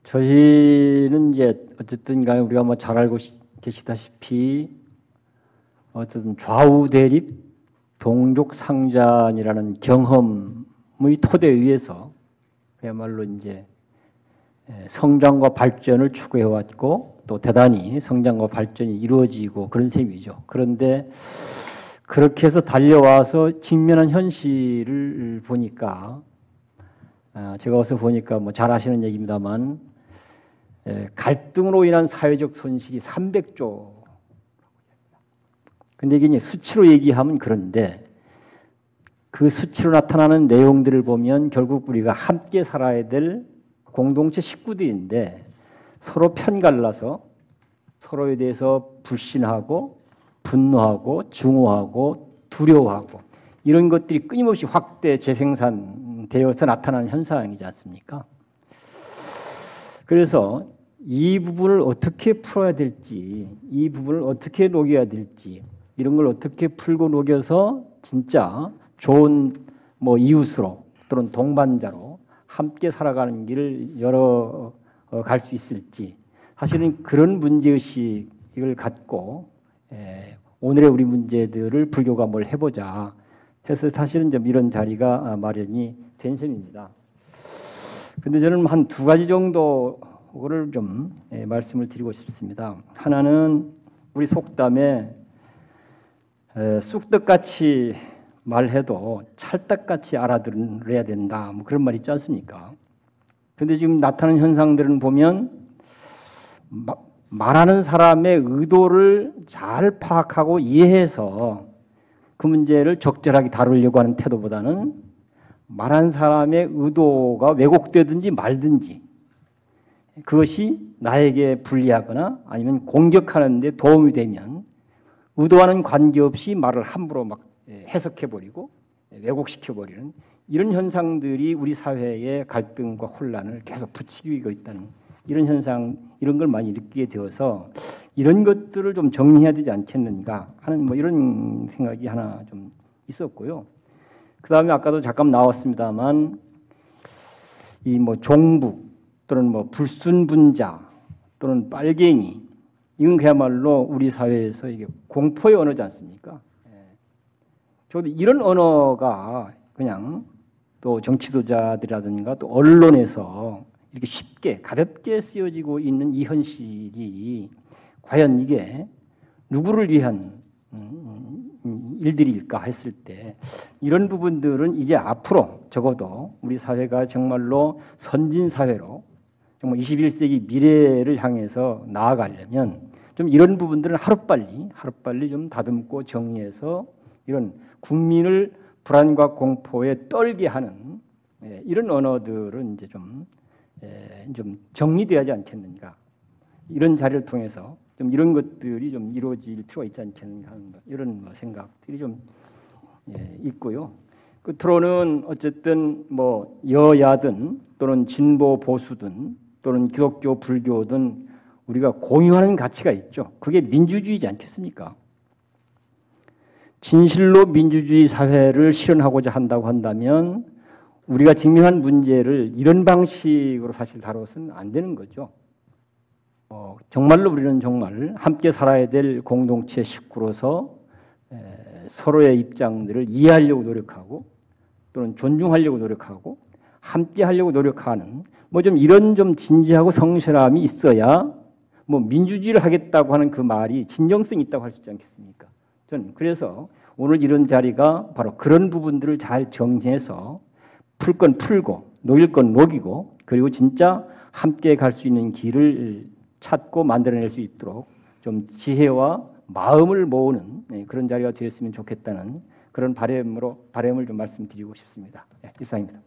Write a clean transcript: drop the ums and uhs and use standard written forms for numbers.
저희는 이제 어쨌든 간에 우리가 뭐 잘 알고 계시다시피 어쨌든 좌우 대립 동족 상잔이라는 경험의 토대에 의해서 그야말로 이제 성장과 발전을 추구해 왔고 또 대단히 성장과 발전이 이루어지고 그런 셈이죠. 그런데 그렇게 해서 달려와서 직면한 현실을 보니까 제가 어서 보니까 뭐 잘 아시는 얘기입니다만 갈등으로 인한 사회적 손실이 300조. 근데 이게 수치로 얘기하면 그런데 그 수치로 나타나는 내용들을 보면 결국 우리가 함께 살아야 될 공동체 식구들인데 서로 편갈라서 서로에 대해서 불신하고 분노하고 증오하고 두려워하고 이런 것들이 끊임없이 확대 재생산되어서 나타나는 현상이지 않습니까? 그래서 이 부분을 어떻게 풀어야 될지, 이 부분을 어떻게 녹여야 될지, 이런 걸 어떻게 풀고 녹여서 진짜 좋은 뭐 이웃으로 또는 동반자로 함께 살아가는 길을 열어갈 수 있을지, 사실은 그런 문제의식을 갖고 오늘의 우리 문제들을 불교가 뭘 해보자 해서 사실은 좀 이런 자리가 마련이 된 셈입니다. 근데 저는 한 두 가지 정도를 좀 말씀을 드리고 싶습니다. 하나는 우리 속담에 쑥떡같이 말해도 찰떡같이 알아들어야 된다. 뭐 그런 말 있지 않습니까? 근데 지금 나타나는 현상들은 보면 말하는 사람의 의도를 잘 파악하고 이해해서 그 문제를 적절하게 다루려고 하는 태도보다는 말하는 사람의 의도가 왜곡되든지 말든지 그것이 나에게 불리하거나 아니면 공격하는 데 도움이 되면 의도와는 관계없이 말을 함부로 막 해석해버리고 왜곡시켜버리는 이런 현상들이 우리 사회의 갈등과 혼란을 계속 부추기고 있다는 이런 현상, 이런 걸 많이 느끼게 되어서 이런 것들을 좀 정리해야 되지 않겠는가 하는 뭐 이런 생각이 하나 좀 있었고요. 그 다음에 아까도 잠깐 나왔습니다만 이 뭐 종북 또는 뭐 불순분자 또는 빨갱이 이건 그야말로 우리 사회에서 이게 공포의 언어지 않습니까? 저도 이런 언어가 그냥 또 정치도자들이라든가 또 언론에서 이렇게 쉽게 가볍게 쓰여지고 있는 이 현실이 과연 이게 누구를 위한 일들일까 했을 때 이런 부분들은 이제 앞으로 적어도 우리 사회가 정말로 선진 사회로 정말 21세기 미래를 향해서 나아가려면 좀 이런 부분들은 하루빨리 좀 다듬고 정리해서 이런 국민을 불안과 공포에 떨게 하는 이런 언어들은 이제 좀 정리돼야 하지 않겠는가. 이런 자리를 통해서 좀 이런 것들이 좀 이루어질 필요가 있지 않겠는가 하는 이런 생각들이 좀 있고요. 끝으로는 어쨌든 뭐 여야든 또는 진보 보수든 또는 기독교 불교든 우리가 공유하는 가치가 있죠. 그게 민주주의지 않겠습니까? 진실로 민주주의 사회를 실현하고자 한다고 한다면 우리가 직면한 문제를 이런 방식으로 사실 다뤄서는 안 되는 거죠. 정말로 우리는 정말 함께 살아야 될 공동체 식구로서 서로의 입장들을 이해하려고 노력하고 또는 존중하려고 노력하고 함께 하려고 노력하는 뭐 좀 이런 좀 진지하고 성실함이 있어야 뭐 민주주의를 하겠다고 하는 그 말이 진정성이 있다고 할 수 있지 않겠습니까? 저는 그래서 오늘 이런 자리가 바로 그런 부분들을 잘 정리해서 풀 건 풀고 녹일 건 녹이고 그리고 진짜 함께 갈 수 있는 길을 찾고 만들어낼 수 있도록 좀 지혜와 마음을 모으는 그런 자리가 되었으면 좋겠다는 그런 바람을 좀 말씀드리고 싶습니다. 이상입니다.